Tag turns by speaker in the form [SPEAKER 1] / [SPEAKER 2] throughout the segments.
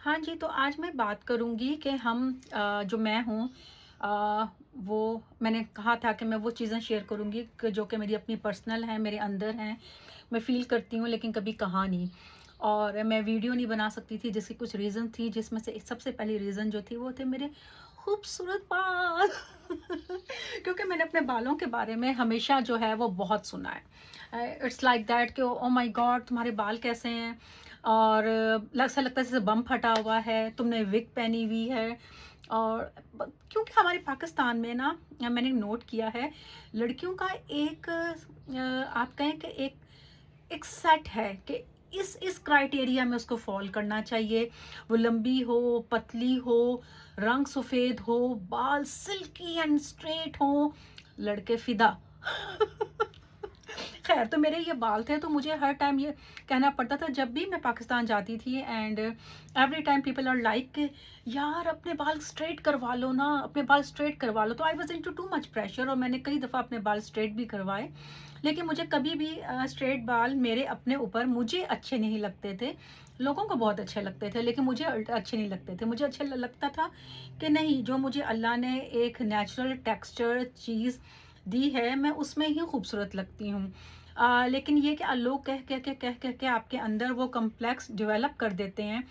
[SPEAKER 1] हाँ जी, तो आज मैं बात करूँगी कि हम जो मैं हूँ वो मैंने कहा था कि मैं वो चीज़ें शेयर करूँगी कि जो कि मेरी अपनी पर्सनल हैं, मेरे अंदर हैं, मैं फ़ील करती हूँ लेकिन कभी कहा नहीं। और मैं वीडियो नहीं बना सकती थी जिसकी कुछ रीज़न थी, जिसमें से एक सबसे पहली रीज़न जो थी वो थे मेरे खूबसूरत बाल। क्योंकि मैंने अपने बालों के बारे में हमेशा जो है वो बहुत सुना है। इट्स लाइक दैट कि ओह माय गॉड तुम्हारे बाल कैसे हैं? और ऐसा लगता है जैसे बम फटा हुआ है, तुमने विग पहनी हुई है। और क्योंकि हमारे पाकिस्तान में ना मैंने नोट किया है लड़कियों का एक आप कहें कि एक एक सेट है कि इस क्राइटेरिया में उसको फॉल करना चाहिए। वो लंबी हो, पतली हो, रंग सफ़ेद हो, बाल सिल्की एंड स्ट्रेट हो, लड़के फिदा। खैर तो मेरे ये बाल थे तो मुझे हर टाइम ये कहना पड़ता था जब भी मैं पाकिस्तान जाती थी। And every time people are like यार अपने बाल स्ट्रेट करवा लो ना, अपने बाल स्ट्रेट करवा लो। तो I was into too much pressure और मैंने कई दफ़ा अपने बाल स्ट्रेट भी करवाए। लेकिन मुझे कभी भी स्ट्रेट बाल मेरे अपने ऊपर मुझे अच्छे नहीं लगते थे। लोगों को बहुत अच्छे लगते थे लेकिन मुझे अच्छे नहीं लगते थे। मुझे अच्छा लगता था कि नहीं, जो मुझे अल्लाह ने एक नेचुरल टेक्सचर चीज़ दी है मैं उसमें ही खूबसूरत लगती हूँ। लेकिन ये कि लोग कह के आपके अंदर वो कम्प्लेक्स डेवलप कर देते हैं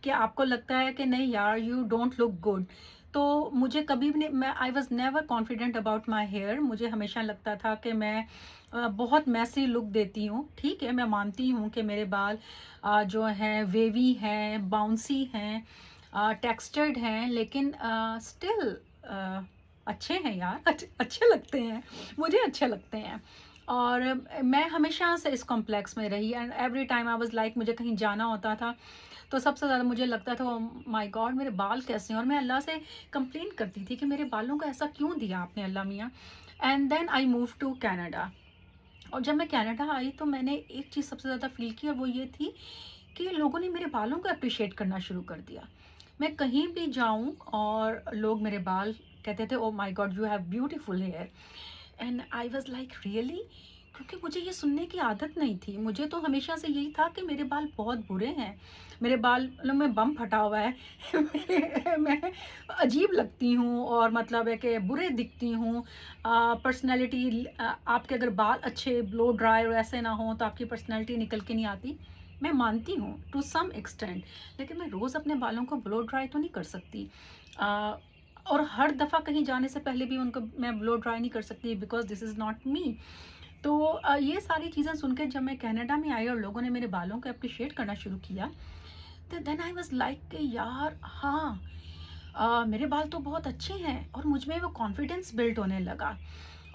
[SPEAKER 1] कि आपको लगता है कि नहीं यार यू डोंट लुक गुड। तो मुझे कभी भी नहीं, मैं I was never confident about my hair. मुझे हमेशा लगता था कि मैं बहुत मैसी लुक देती हूँ। ठीक है, मैं मानती हूँ कि मेरे बाल जो हैं वेवी हैं, बाउंसी हैं, टेक्सचर्ड हैं, लेकिन स्टिल अच्छे हैं यार, अच्छे लगते हैं, मुझे अच्छे लगते हैं। और मैं हमेशा से इस कॉम्प्लेक्स में रही and every time I was like मुझे कहीं जाना होता था तो सबसे ज़्यादा मुझे लगता था माय गॉड मेरे बाल कैसे हैं। और मैं अल्लाह से कंप्लेन करती थी कि मेरे बालों को ऐसा क्यों दिया आपने अल्लाह मियाँ। And then I move to Canada. और जब मैं कनाडा आई तो मैंने एक चीज़ सबसे ज़्यादा फील की और वो ये थी कि लोगों ने मेरे बालों को अप्रिशिएट करना शुरू कर दिया। मैं कहीं भी जाऊं और लोग मेरे बाल कहते थे oh my God you have beautiful hair. And I was like really, क्योंकि मुझे ये सुनने की आदत नहीं थी। मुझे तो हमेशा से यही था कि मेरे बाल बहुत बुरे हैं, मेरे बालों में बम फटा हुआ है। मैं अजीब लगती हूँ और मतलब है कि बुरे दिखती हूँ। पर्सनैलिटी, आपके अगर बाल अच्छे ब्लो ड्राई और ऐसे ना हो तो आपकी पर्सनैलिटी निकल के नहीं आती। मैं मानती हूँ टू सम एक्सटेंट, लेकिन मैं रोज़ अपने बालों को ब्लो ड्राई तो नहीं कर सकती। और हर दफ़ा कहीं जाने से पहले भी उनको मैं ब्लो ड्राई नहीं कर सकती because this is not me. तो ये सारी चीज़ें सुन के जब मैं कनाडा में आई और लोगों ने मेरे बालों को अप्रिशिएट करना शुरू किया तो देन आई वाज लाइक कि यार हाँ, मेरे बाल तो बहुत अच्छे हैं और मुझ में वो कॉन्फिडेंस बिल्ड होने लगा।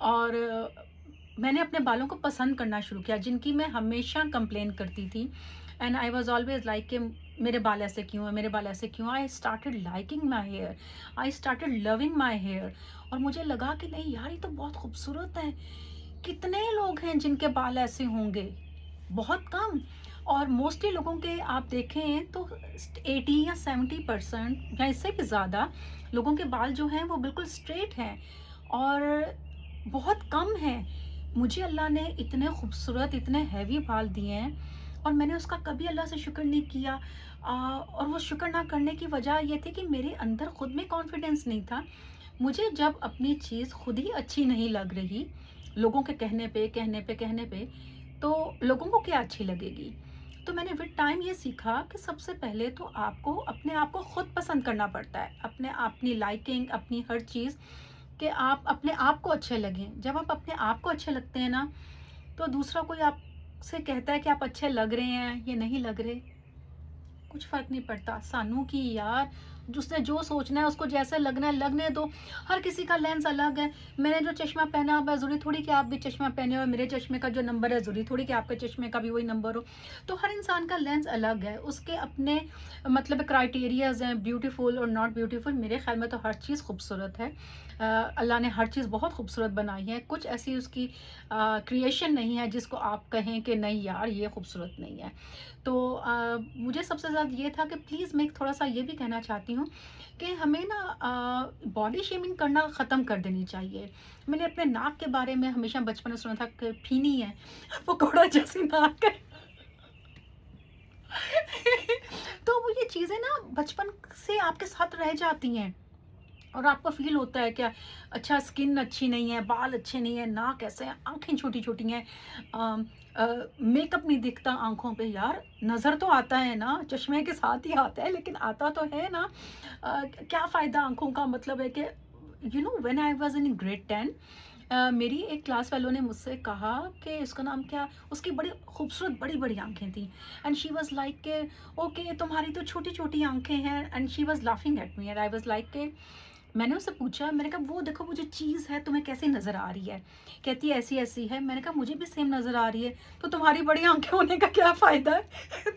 [SPEAKER 1] और मैंने अपने बालों को पसंद करना शुरू किया जिनकी मैं हमेशा कंप्लेन करती थी। And I was always like कि मेरे बाल ऐसे क्यों हैं, मेरे बाल ऐसे क्यों। I started liking my hair, I started loving my hair. और मुझे लगा कि नहीं यार ये तो बहुत खूबसूरत है। कितने लोग हैं जिनके बाल ऐसे होंगे, बहुत कम। और मोस्टली लोगों के आप देखें तो 80 या 70% या इससे भी ज़्यादा लोगों के बाल जो हैं वो बिल्कुल स्ट्रेट हैं और बहुत कम हैं। मुझे अल्लाह ने इतने खूबसूरत इतने हैवी बाल दिए हैं और मैंने उसका कभी अल्लाह से शुक्र नहीं किया। और वो शुक्र ना करने की वजह ये थी कि मेरे अंदर खुद में कॉन्फिडेंस नहीं था। मुझे जब अपनी चीज़ खुद ही अच्छी नहीं लग रही, लोगों के कहने पे तो लोगों को क्या अच्छी लगेगी। तो मैंने विद टाइम ये सीखा कि सबसे पहले तो आपको अपने आप को खुद पसंद करना पड़ता है, अपने अपनी लाइकिंग अपनी हर चीज़, कि आप अपने आप को अच्छे लगें। जब आप अपने आप को अच्छे लगते हैं ना तो दूसरा कोई आपसे कहता है कि आप अच्छे लग रहे हैं या नहीं लग रहे, कुछ फ़र्क नहीं पड़ता। सानू की यार, उसने जो सोचना है उसको जैसा लगना है लगने दो। हर किसी का लेंस अलग है। मैंने जो चश्मा पहना हुआ है ज़रूरी थोड़ी कि आप भी चश्मा पहने हो, मेरे चश्मे का जो नंबर है ज़रूरी थोड़ी कि आपके चश्मे का भी वही नंबर हो। तो हर इंसान का लेंस अलग है, उसके अपने मतलब क्राइटेरियाज़ हैं ब्यूटीफुल और नॉट ब्यूटीफुल। मेरे ख्याल में तो हर चीज़ खूबसूरत है। अल्लाह ने हर चीज़ बहुत खूबसूरत बनाई है। कुछ ऐसी उसकी क्रिएशन नहीं है जिसको आप कहें कि नहीं यार ये खूबसूरत नहीं है। तो मुझे सबसे ज़्यादा ये था कि प्लीज़ मैं थोड़ा सा ये भी कहना चाहती हूँ कि हमें ना बॉडी शेमिंग करना ख़त्म कर देनी चाहिए। मैंने अपने नाक के बारे में हमेशा बचपन में सुना था कि फीनी है, पकौड़ा जैसी नाक है। तो वो ये चीज़ें ना बचपन से आपके साथ रह जाती हैं और आपको फ़ील होता है क्या, अच्छा स्किन अच्छी नहीं है, बाल अच्छे नहीं है, नाक ऐसे है, आँखें छोटी-छोटी हैं, मेकअप नहीं दिखता आँखों पे। यार नज़र तो आता है ना, चश्मे के साथ ही आता है, लेकिन आता तो है ना। क्या फ़ायदा आँखों का, मतलब है कि when I was in grade 10, मेरी एक क्लास फेलो ने मुझसे कहा कि इसका नाम क्या, उसकी बड़ी खूबसूरत बड़ी-बड़ी आँखें थी, एंड शी वाज़ लाइक के ओके तुम्हारी तो छोटी-छोटी आँखें हैं, and she was laughing at me, and I was like के मैंने उससे पूछा, मैंने कहा वो देखो वो जो चीज़ है तुम्हें कैसी नज़र आ रही है? कहती है ऐसी-ऐसी है। मैंने कहा मुझे भी सेम नज़र आ रही है, तो तुम्हारी बड़ी आँखें होने का क्या फ़ायदा है?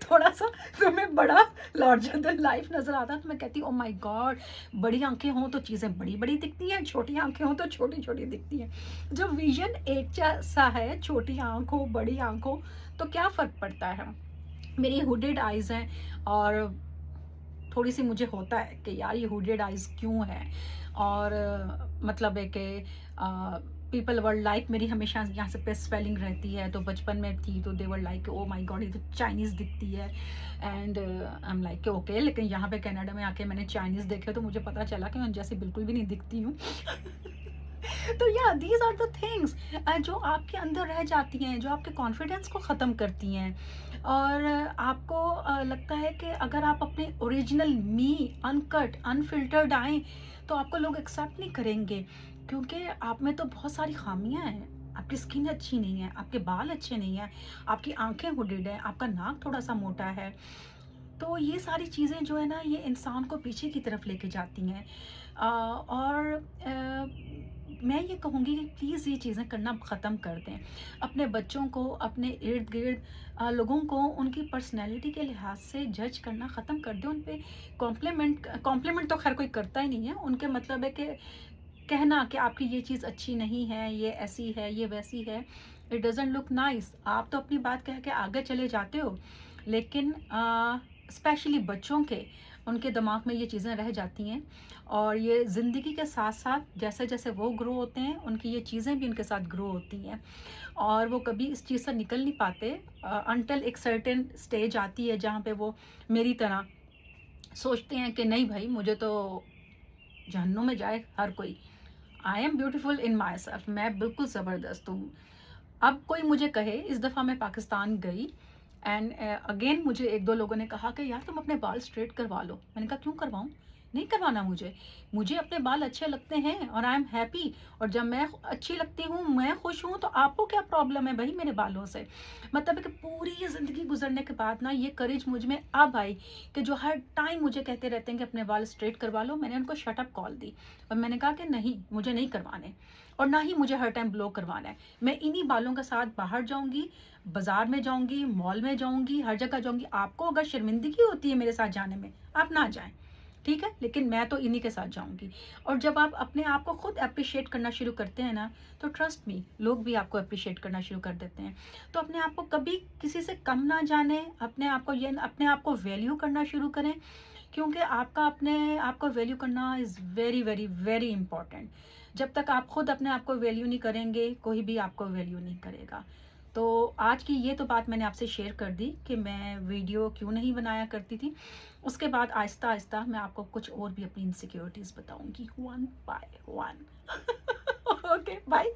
[SPEAKER 1] थोड़ा-सा तुम्हें बड़ा लार्जर देन लाइफ़ नज़र आता है। तो मैं कहती हूँ ओह माय गॉड! बड़ी आँखें हों तो चीज़ें बड़ी-बड़ी दिखती हैं, छोटी आँखें हों तो छोटी-छोटी दिखती हैं। जब विज़न एक जैसा है, छोटी आँख हो, बड़ी आँख हो, तो क्या फ़र्क पड़ता है? मेरी हुडेड आइज़ हैं और थोड़ी-सी मुझे होता है कि यार ये हुडेड आइज़ क्यों है? और मतलब है कि पीपल वर लाइक, मेरी हमेशा यहाँ से पे स्वेलिंग रहती है, तो बचपन में थी तो they were like oh my God ये तो चाइनीज़ दिखती है, and I am like okay, लेकिन यहाँ पे कनाडा में आके मैंने चाइनीज़ देखे तो मुझे पता चला कि मैं उन जैसी बिल्कुल भी नहीं दिखती हूँ। तो या दीज आर द थिंग्स जो आपके अंदर रह जाती हैं, जो आपके कॉन्फिडेंस को ख़त्म करती हैं, और आपको लगता है कि अगर आप अपने ओरिजिनल मी अनकट अनफिल्टर्ड आएँ तो आपको लोग एक्सेप्ट नहीं करेंगे, क्योंकि आप में तो बहुत सारी खामियां हैं। आपकी स्किन अच्छी नहीं है, आपके बाल अच्छे नहीं हैं, आपकी आंखें हुडेड हैं, आपका नाक थोड़ा सा मोटा है। तो ये सारी चीज़ें जो है ना, ये इंसान को पीछे की तरफ लेके जाती हैं। और मैं ये कहूँगी कि प्लीज़ ये चीज़ें करना ख़त्म कर दें। अपने बच्चों को, अपने इर्द-गिर्द लोगों को उनकी पर्सनैलिटी के लिहाज से जज करना ख़त्म कर दें। उन पे कॉम्प्लीमेंट तो ख़ैर कोई करता ही नहीं है। उनके मतलब है कि कहना कि आपकी ये चीज़ अच्छी नहीं है, ये ऐसी है, ये वैसी है, इट डज़न्ट लुक नाइस। आप तो अपनी बात कह के आगे चले जाते हो, लेकिन स्पेशली बच्चों के, उनके दिमाग में ये चीज़ें रह जाती हैं, और ये ज़िंदगी के साथ साथ जैसे जैसे वो ग्रो होते हैं, उनकी ये चीज़ें भी उनके साथ ग्रो होती हैं, और वो कभी इस चीज़ से निकल नहीं पाते अनटिल एक सर्टेन स्टेज आती है जहाँ पे वो मेरी तरह सोचते हैं कि नहीं भाई मुझे तो जहन्नुम में जाए हर कोई, I am beautiful in my self, मैं बिल्कुल ज़बरदस्त हूँ। अब कोई मुझे कहे, इस दफ़ा मैं पाकिस्तान गई एंड अगेन मुझे एक दो लोगों ने कहा कि यार तुम अपने बाल स्ट्रेट करवा लो। मैंने कहा क्यों करवाऊँ? नहीं करवाना मुझे, मुझे अपने बाल अच्छे लगते हैं और आई एम हैप्पी, और जब मैं अच्छी लगती हूँ, मैं खुश हूँ, तो आपको क्या प्रॉब्लम है भाई मेरे बालों से? मतलब है कि पूरी ये ज़िंदगी गुजरने के बाद ना ये करेज मुझ में अब आई कि जो हर टाइम मुझे कहते रहते हैं कि अपने बाल स्ट्रेट करवा लो, मैंने उनको शट अप कॉल दी और मैंने कहा कि नहीं, मुझे नहीं करवाने, और ना ही मुझे हर टाइम ब्लो करवाना है। मैं इन्हीं बालों के साथ बाहर जाऊंगी, बाजार में जाऊंगी, मॉल में जाऊंगी, हर जगह जाऊंगी। आपको अगर शर्मिंदगी होती है मेरे साथ जाने में, आप ना जाएं, ठीक है, लेकिन मैं तो इन्हीं के साथ जाऊंगी। और जब आप अपने आप को खुद अप्रिशिएट करना शुरू करते हैं ना, तो ट्रस्ट मी, लोग भी आपको अप्रिशिएट करना शुरू कर देते हैं। तो अपने आप को कभी किसी से कम ना जाने, अपने आप को वैल्यू करना शुरू करें, क्योंकि आपका अपने आप को वैल्यू करना is very very very important. जब तक आप खुद अपने आप को वैल्यू नहीं करेंगे, कोई भी आपको वैल्यू नहीं करेगा। तो आज की ये तो बात मैंने आपसे शेयर कर दी कि मैं वीडियो क्यों नहीं बनाया करती थी। उसके बाद आहिस्ता आहिस्ता मैं आपको कुछ और भी अपनी इनसिक्योरिटीज़ बताऊंगी, one by one. Okay bye.